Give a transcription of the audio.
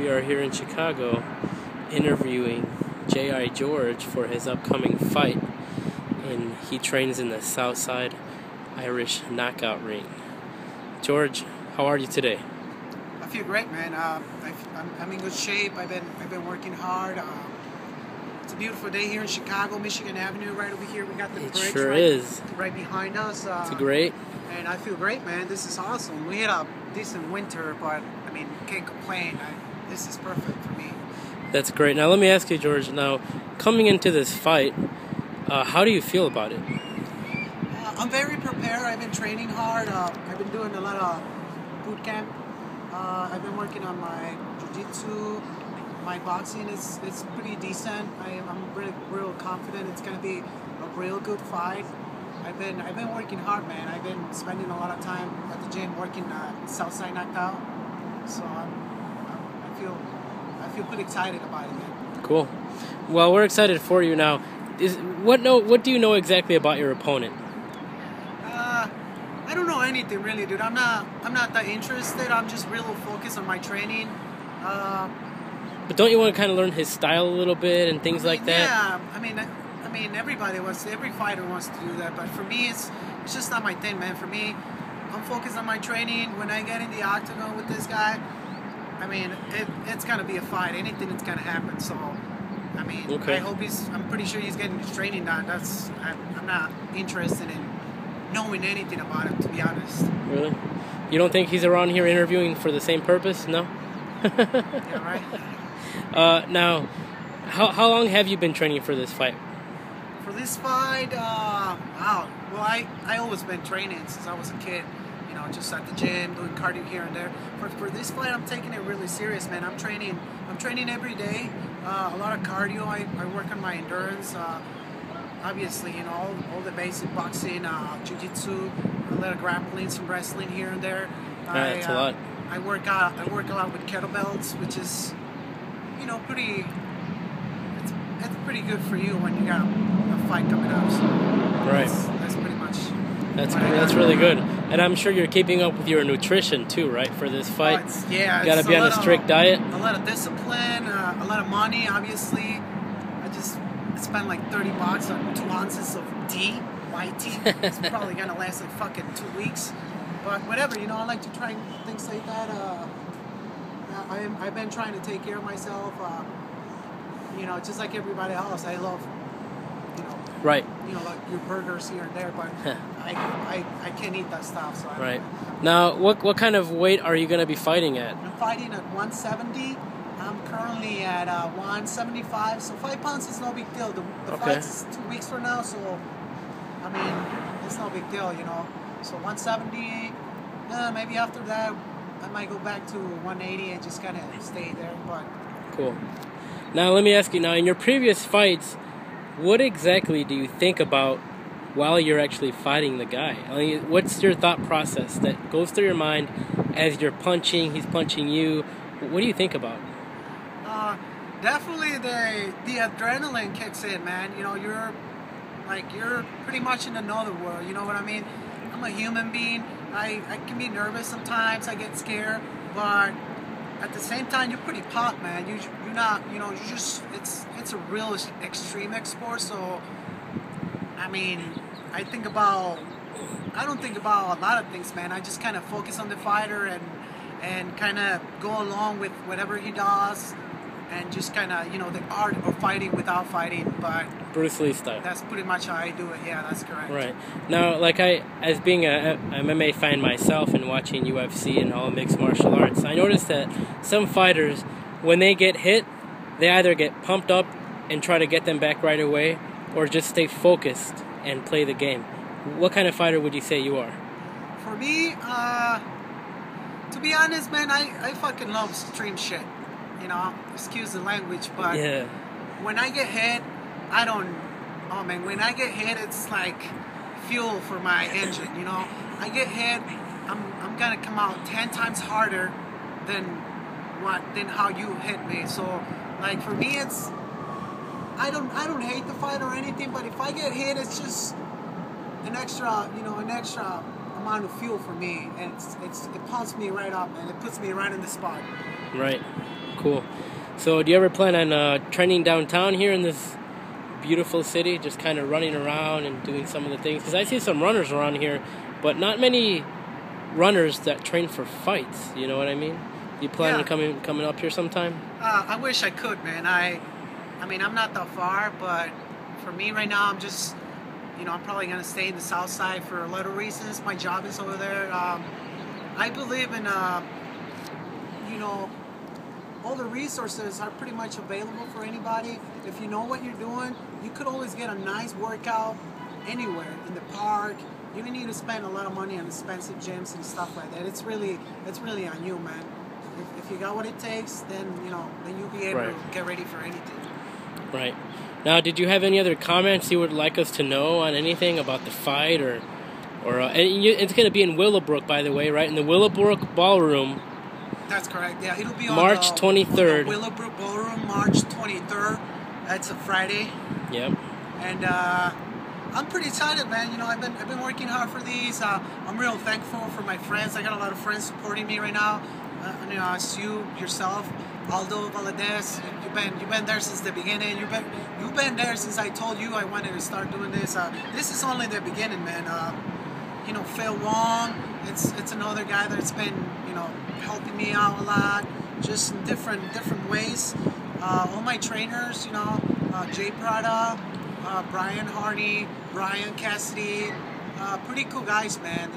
we are here in Chicago interviewing J.I. George for his upcoming fight, and he trains in the Southside Irish Knockout Ring. George, how are you today? I feel great, man. I'm in good shape. I've been working hard. It's a beautiful day here in Chicago, Michigan Avenue, right over here. We got the bridge Sure is. Right behind us. It's great. And I feel great, man. This is awesome. We had a decent winter, but I mean, can't complain. This is perfect for me. That's great. Now let me ask you, George. Now, coming into this fight, how do you feel about it? I'm very prepared. I've been training hard. I've been doing a lot of boot camp. I've been working on my jiu-jitsu. My boxing is pretty decent. I'm real confident it's gonna be a real good fight. I've been working hard, man. I've been spending a lot of time at the gym working Southside Knockout. So I feel pretty excited about it, man. Cool. Well, we're excited for you now. What do you know exactly about your opponent? I don't know anything really, dude. I'm not that interested. I'm just real focused on my training. But don't you want to kind of learn his style a little bit and things like that? Yeah, I mean, every fighter wants to do that. But for me, it's just not my thing, man. For me, I'm focused on my training. When I get in the octagon with this guy, I mean, it's gonna be a fight. Anything that's gonna happen. So, I mean, okay. I'm pretty sure he's getting his training done. I'm not interested in knowing anything about him, to be honest. Really? You don't think he's around here interviewing for the same purpose? No? Yeah, right. Now, how long have you been training for this fight? For this fight, wow. Well, I always been training since I was a kid. You know, just at the gym, doing cardio here and there. For this fight, I'm taking it really serious, man. I'm training every day. A lot of cardio. I work on my endurance. Obviously, you know, all the basic boxing, jiu-jitsu, a lot of grappling, some wrestling here and there. That's a lot. I work a lot with kettlebells, which is, you know, it's pretty good for you when you got a fight coming up. So right. That's pretty much. That's really good. And I'm sure you're keeping up with your nutrition too, right? For this fight. Yeah. You gotta be on a strict diet. A lot of discipline, a lot of money. Obviously, I just spent like $30 on 2 ounces of white tea. It's probably gonna last like fucking 2 weeks. But whatever, you know, I like to try things like that. I've been trying to take care of myself. You know, just like everybody else. I love, you know, right. You know, like your burgers here and there, but I can't eat that stuff. So right. Now, what kind of weight are you going to be fighting at? I'm fighting at 170. I'm currently at 175. So 5 pounds is no big deal. The fight's 2 weeks from now, so I mean, it's no big deal, you know. So 170, maybe after that, I might go back to 180 and just kind of stay there. But cool. Now let me ask you. Now, in your previous fights, what exactly do you think about while you're actually fighting the guy? I mean, what's your thought process that goes through your mind as you're punching? He's punching you. What do you think about? Definitely the adrenaline kicks in, man. You know, you're pretty much in another world. You know what I mean? I'm a human being. I can be nervous sometimes. I get scared, but at the same time, you're pretty pumped, man. You're not, you know, you just it's a real extreme sport. So, I mean, I don't think about a lot of things, man. I just kind of focus on the fighter and kind of go along with whatever he does. And just kind of, you know, the art of fighting without fighting, but Bruce Lee style. That's pretty much how I do it. Yeah, that's correct. Right. Now, like as being a MMA fan myself and watching UFC and all mixed martial arts, I noticed that some fighters, when they get hit, they either get pumped up and try to get them back right away, or just stay focused and play the game. What kind of fighter would you say you are? For me, to be honest, man, I fucking love extreme shit. You know, excuse the language, but yeah. When I get hit, when I get hit, it's like fuel for my engine, you know. I get hit, I'm gonna come out 10 times harder than how you hit me. So, like, for me, it's, I don't hate the fight or anything, but if I get hit, it's just an extra amount of fuel for me, and it pumps me right up, and it puts me right in the spot. Right. cool. So do you ever plan on training downtown here in this beautiful city, just kind of running around and doing some of the things? Because I see some runners around here, but not many runners that train for fights. You know what I mean? You plan on coming up here sometime? I wish I could, man. I mean, I'm not that far, but for me right now, I'm just, I'm probably gonna stay in the South Side for a lot of reasons. My job is over there. I believe in, all the resources are pretty much available for anybody. If you know what you're doing, you could always get a nice workout anywhere, in the park. You don't need to spend a lot of money on expensive gyms and stuff like that. It's really on you, man. If you got what it takes, then then you'll be able to get ready for anything. Right. Now, did you have any other comments you would like us to know on anything about the fight, or it's going to be in Willowbrook, by the way, right? In the Willowbrook Ballroom. That's correct. Yeah, it'll be on March 23rd. Willowbrook Ballroom, March 23rd. That's a Friday. Yep. And I'm pretty excited, man. I've been working hard for these. I'm real thankful for my friends. I got a lot of friends supporting me right now. It's you yourself, Aldo Valadez. You've been there since the beginning. You've been there since I told you I wanted to start doing this. This is only the beginning, man. Phil Wong. It's another guy that's been helping me out a lot, just in different ways. All my trainers, Jay Prada, Brian Hardy, Brian Cassidy, pretty cool guys, man.